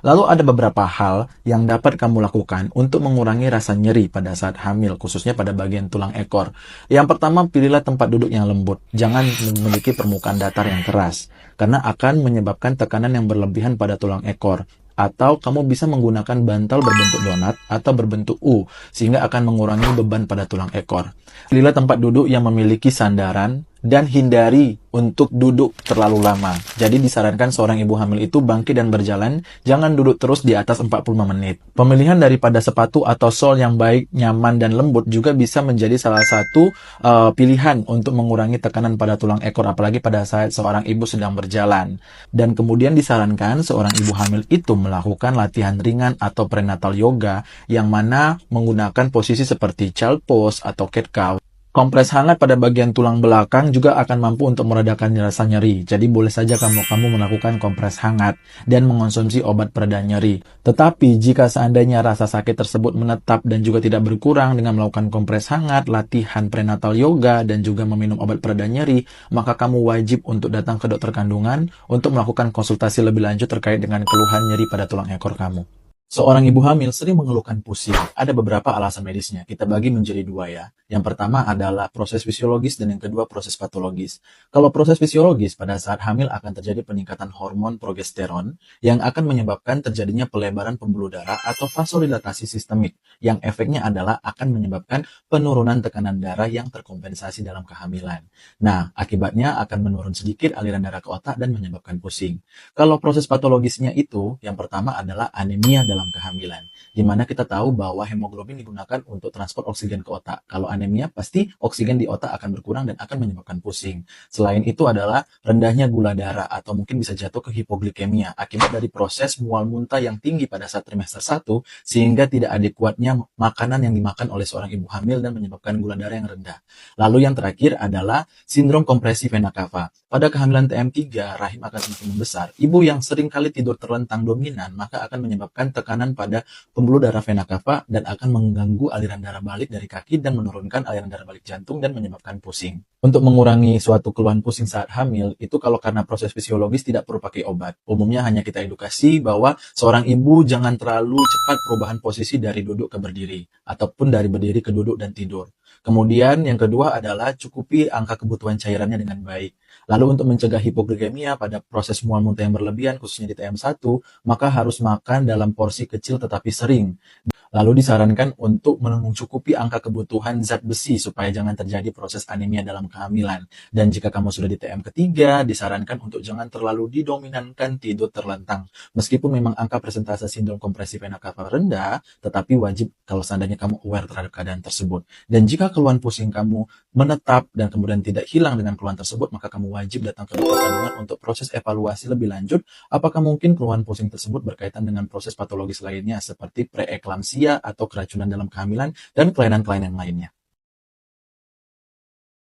Lalu ada beberapa hal yang dapat kamu lakukan untuk mengurangi rasa nyeri pada saat hamil, khususnya pada bagian tulang ekor. Yang pertama, pilihlah tempat duduk yang lembut. Jangan memiliki permukaan datar yang keras, karena akan menyebabkan tekanan yang berlebihan pada tulang ekor. Atau kamu bisa menggunakan bantal berbentuk donat atau berbentuk U, sehingga akan mengurangi beban pada tulang ekor. Pilihlah tempat duduk yang memiliki sandaran, dan hindari untuk duduk terlalu lama. Jadi disarankan seorang ibu hamil itu bangkit dan berjalan, jangan duduk terus di atas 45 menit. Pemilihan daripada sepatu atau sol yang baik, nyaman, dan lembut juga bisa menjadi salah satu pilihan untuk mengurangi tekanan pada tulang ekor, apalagi pada saat seorang ibu sedang berjalan. Dan kemudian disarankan seorang ibu hamil itu melakukan latihan ringan atau prenatal yoga, yang mana menggunakan posisi seperti child pose atau cat cow. Kompres hangat pada bagian tulang belakang juga akan mampu untuk meredakan rasa nyeri. Jadi boleh saja kamu melakukan kompres hangat dan mengonsumsi obat pereda nyeri. Tetapi jika seandainya rasa sakit tersebut menetap dan juga tidak berkurang dengan melakukan kompres hangat, latihan prenatal yoga, dan juga meminum obat pereda nyeri, maka kamu wajib untuk datang ke dokter kandungan untuk melakukan konsultasi lebih lanjut terkait dengan keluhan nyeri pada tulang ekor kamu. Seorang ibu hamil sering mengeluhkan pusing. Ada beberapa alasan medisnya. Kita bagi menjadi dua ya. Yang pertama adalah proses fisiologis dan yang kedua proses patologis. Kalau proses fisiologis, pada saat hamil akan terjadi peningkatan hormon progesteron yang akan menyebabkan terjadinya pelebaran pembuluh darah atau vasodilatasi sistemik, yang efeknya adalah akan menyebabkan penurunan tekanan darah yang terkompensasi dalam kehamilan. Nah, akibatnya akan menurun sedikit aliran darah ke otak dan menyebabkan pusing. Kalau proses patologisnya itu, yang pertama adalah anemia dalam kehamilan, di mana kita tahu bahwa hemoglobin digunakan untuk transport oksigen ke otak. Kalau anemia, pasti oksigen di otak akan berkurang dan akan menyebabkan pusing. Selain itu adalah rendahnya gula darah atau mungkin bisa jatuh ke hipoglikemia akibat dari proses mual muntah yang tinggi pada saat trimester 1, sehingga tidak adekuatnya makanan yang dimakan oleh seorang ibu hamil dan menyebabkan gula darah yang rendah. Lalu yang terakhir adalah sindrom kompresi vena cava. Pada kehamilan TM3, rahim akan semakin membesar. Ibu yang sering kali tidur terlentang dominan, maka akan menyebabkan tekanan pada pembuluh darah vena cava dan akan mengganggu aliran darah balik dari kaki dan menurunkan aliran darah balik jantung dan menyebabkan pusing. Untuk mengurangi suatu keluhan pusing saat hamil, itu kalau karena proses fisiologis tidak perlu pakai obat. Umumnya hanya kita edukasi bahwa seorang ibu jangan terlalu cepat perubahan posisi dari duduk ke berdiri, ataupun dari berdiri ke duduk dan tidur. Kemudian yang kedua adalah cukupi angka kebutuhan cairannya dengan baik. Lalu untuk mencegah hipoglikemia pada proses mual muntah yang berlebihan, khususnya di TM1, maka harus makan dalam porsi kecil tetapi sering. Lalu disarankan untuk mencukupi angka kebutuhan zat besi supaya jangan terjadi proses anemia dalam kehamilan. Dan jika kamu sudah di TM ketiga, disarankan untuk jangan terlalu didominankan tidur terlentang. Meskipun memang angka persentase sindrom kompresi vena cava rendah, tetapi wajib kalau seandainya kamu aware terhadap keadaan tersebut. Dan jika keluhan pusing kamu menetap dan kemudian tidak hilang dengan keluhan tersebut, maka kamu wajib datang ke dokter kandungan untuk proses evaluasi lebih lanjut apakah mungkin keluhan pusing tersebut berkaitan dengan proses patologis lainnya seperti preeklamsia atau keracunan dalam kehamilan dan kelainan-kelainan lainnya.